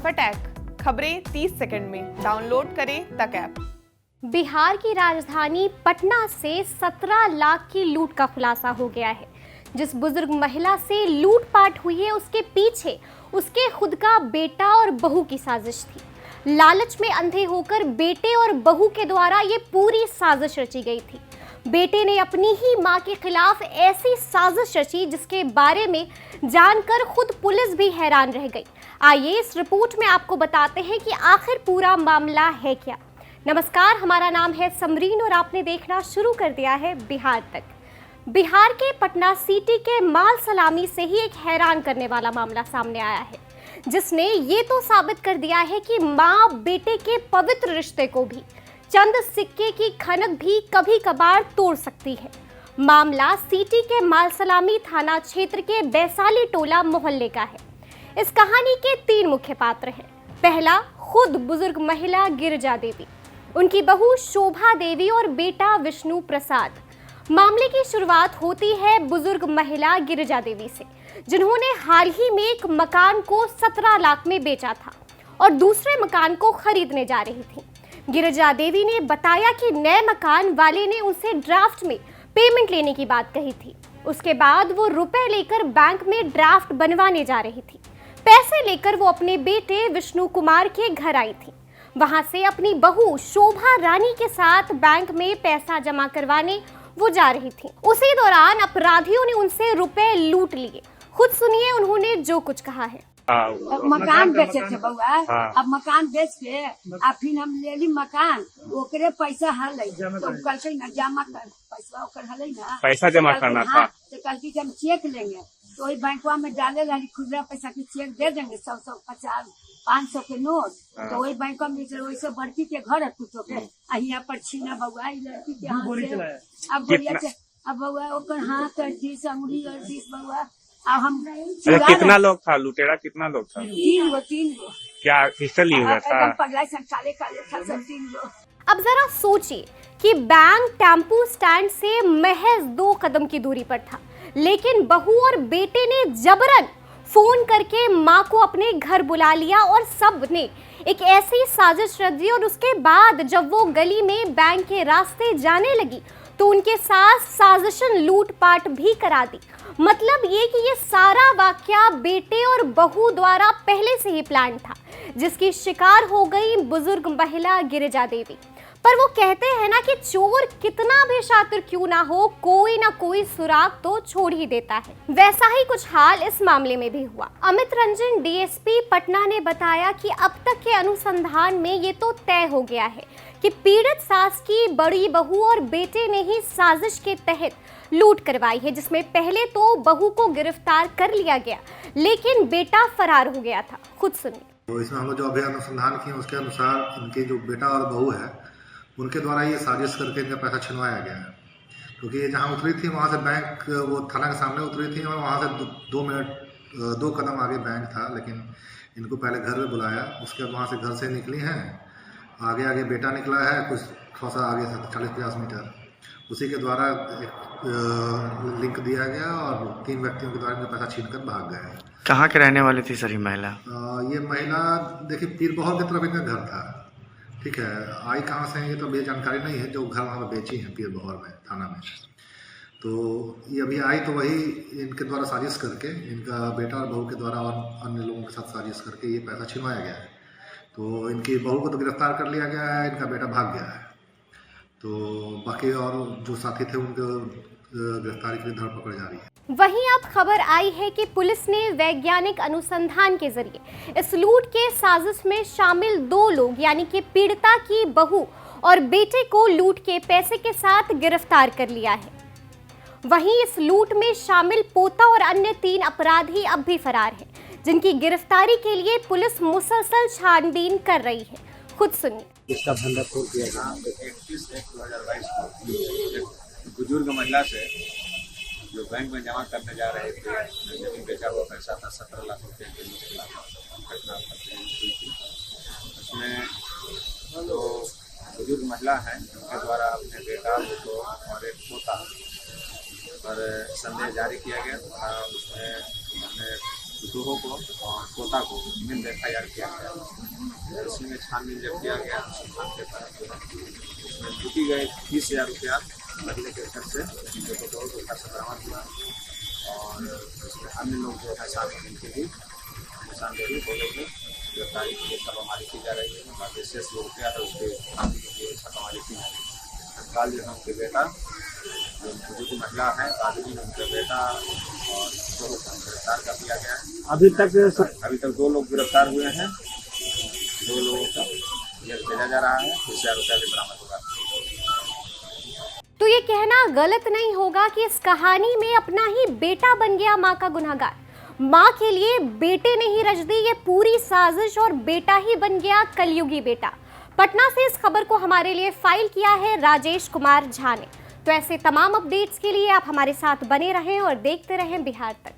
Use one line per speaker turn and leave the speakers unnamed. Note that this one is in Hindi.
फटैक खबरें 30 सेकंड में। डाउनलोड करें तक ऐप।
बिहार की राजधानी पटना से 17 लाख की लूट का खुलासा हो गया है। जिस बुजुर्ग महिला से लूटपाट हुई है उसके पीछे उसके खुद का बेटा और बहू की साजिश थी। लालच में अंधे होकर बेटे और बहू के द्वारा ये पूरी साजिश रची गई थी। बेटे ने अपनी ही मां के खिलाफ ऐसी साजिश रची जिसके बारे में जानकर खुद पुलिस भी हैरान रह गई। आइए इस रिपोर्ट में आपको बताते हैं कि आखिर पूरा मामला है क्या। नमस्कार, हमारा नाम है समरीन और आपने देखना शुरू कर दिया है बिहार तक। बिहार के पटना सिटी के माल सलामी से ही एक हैरान करने वाला मामला सामने आया है, जिसने ये तो साबित कर दिया है कि माँ बेटे के पवित्र रिश्ते को भी चंद सिक्के की खनक भी कभी कभार तोड़ सकती है। मामला सिटी के माल सलामी थाना क्षेत्र के बैसाली टोला मोहल्ले का है। इस कहानी के 3 मुख्य पात्र हैं। पहला, खुद बुजुर्ग महिला गिरिजा देवी, उनकी बहू शोभा देवी और बेटा विष्णु प्रसाद। मामले की शुरुआत होती है बुजुर्ग महिला गिरिजा देवी से, जिन्होंने हाल ही में एक मकान को 17 लाख में बेचा था और दूसरे मकान को खरीदने जा रही थी। गिरिजा देवी ने बताया कि नए मकान वाले ने उनसे ड्राफ्ट में पेमेंट लेने की बात कही थी। उसके बाद वो रुपए लेकर बैंक में ड्राफ्ट बनवाने जा रही थी। पैसे लेकर वो अपने बेटे विष्णु कुमार के घर आई थी। वहां से अपनी बहू शोभा रानी के साथ बैंक में पैसा जमा करवाने वो जा रही थी। उसी दौरान अपराधियों ने उनसे रुपए लूट लिए। खुद सुनिए उन्होंने जो कुछ कहा है।
मकान बेचे थे बउआ। अब मकान बेच के अब फिर हम ले ली मकान, ओकरे पैसा हल तो कल से न जमा कर पैसा ओकर हल ना
पैसा जमा करना था।
तो कल की हम चेक लेंगे तो वही बैंकवा में डाले रही खुदरा पैसा के चेक दे देंगे 100, 50, 500 के नोट। तो वही बैंक में वैसे बड़की के घर है कुछ के यहाँ पर छीना बउआ लड़की के हाथ से। अब बोलिए अब बउआ ओकर हाथ और 30 अंगुली और 30 बउआ। अब हम
कितना लोग था लुटेरा, कितना लोग था?
3 गो।
क्या पिस्टल हुआ था?
पगला काले काले था सब 3 गो।
अब जरा सोचिए कि बैंक टेम्पू स्टैंड से महज 2 कदम की दूरी पर था, लेकिन बहू और बेटे ने जबरन फोन करके मां को अपने घर बुला लिया और सब ने एक ऐसी साजिश रच दी। और उसके बाद जब वो गली में बैंक के रास्ते जाने लगी तो उनके साथ साजिशन लूटपाट भी करा दी। मतलब ये कि ये सारा वाकया बेटे और बहू द्वारा पहले से ही प्लान था, जिसकी शिकार हो गई बुजुर्ग महिला गिरिजा देवी। पर वो कहते हैं ना कि चोर कितना भी शातिर क्यों ना हो, कोई ना कोई सुराग तो छोड़ ही देता है। वैसा ही कुछ हाल इस मामले में भी हुआ। अमित रंजन डीएसपी पटना ने बताया कि अब तक के अनुसंधान में ये तो तय हो गया है कि पीड़ित सास की बड़ी बहू और बेटे ने ही साजिश के तहत लूट करवाई है, जिसमें पहले तो बहू को गिरफ्तार कर लिया गया लेकिन बेटा फरार हो गया था। खुद सुनिए।
तो इसमें हम लोग जो अभी अनुसंधान किए उसके अनुसार इनके जो बेटा और बहू है उनके द्वारा ये साजिश करके इनका पैसा छिनवाया गया है। क्योंकि ये जहाँ उतरी थी वहाँ से बैंक वो थाना के सामने उतरी थी और वहाँ से 2 कदम आगे बैंक था, लेकिन इनको पहले घर में बुलाया। उसके बाद वहाँ से घर से निकली हैं, आगे बेटा निकला है कुछ थोड़ा सा आगे से 40-50 मीटर। उसी के द्वारा एक लिंक दिया गया और 3 व्यक्तियों के द्वारा इनका पैसा छीनकर भाग गए।
कहाँ के रहने वाली थी सर ये महिला?
ये महिला देखिए पीर बहौर की तरफ इनका घर था। ठीक है, आई कहाँ से है ये तो अभी जानकारी नहीं है। जो घर वहाँ पर बेची है पीर बहौर में थाना में, तो ये अभी आई तो वही इनके द्वारा साजिश करके इनका बेटा और बहू के द्वारा और अन्य लोगों के साथ साजिश करके ये पैसा छिनवाया गया है। तो इनकी बहू को तो गिरफ्तार कर लिया गया है, इनका बेटा भाग गया है। तो बाकी और जो साथी थे उनको गिरफ्तारी के लिए धरपकड़ जारी है।
वहीं अब खबर आई है कि पुलिस ने वैज्ञानिक अनुसंधान के जरिए इस लूट के साजिश में शामिल 2 लोग यानी कि पीड़िता की बहू और बेटे को लूट के पैसे के साथ गिरफ्तार कर लिया है। वहीं इस लूट में शामिल पोता और अन्य 3 अपराधी अब भी फरार हैं, जिनकी गिरफ्तारी के लिए पुलिस मुसलसल छानबीन कर रही है। खुद सुनिए।
इसका भंडाफोड़ किया गया 31/1/2022 को बुजुर्ग महिला से जो बैंक में जमा करने जा रहे थे, जमीन बेचा हुआ पैसा था 17 लाख रुपये के घटना हुई थी। उसमें जो बुजुर्ग महिला है उनके द्वारा अपने बेटा को और एक पोता पर संदेश जारी किया गया तथा उसमें फुटोहो को और तोता को मिल FIR किया गया। इसी में छानबीन जब किया गया अनुसंधान के तहत उसमें लूटी गए 20,000 रुपया महिला के घर से जो पेट्रोल को घर से बरामद हुआ और उसमें अन्य लोग जो है शामिल इनकी भी निशानदेही हो गई है। गिरफ्तारी के लिए छापामारी की जा रही है। बाकी शेष जो रुपया है उसके खाने के लिए छापामारी की जा रही है। तत्काल जो है उनके बेटा जो बुजुर्ग महिला है कादरी उनके बेटा और उसको गिरफ्तार कर दिया गया है। अभी तक 2 लोग गिरफ्तार हुए हैं। 2 लोगों का जेल भेजा जा रहा है। 20,000 रुपया भी बरामद होगा।
तो ये कहना गलत नहीं होगा कि इस कहानी में अपना ही बेटा बन गया माँ का गुनहगार। माँ के लिए बेटे ने ही रच दी ये पूरी साजिश और बेटा ही बन गया कलयुगी बेटा। पटना से इस खबर को हमारे लिए फाइल किया है राजेश कुमार झा ने। तो ऐसे तमाम अपडेट्स के लिए आप हमारे साथ बने रहें और देखते रहें बिहार तक।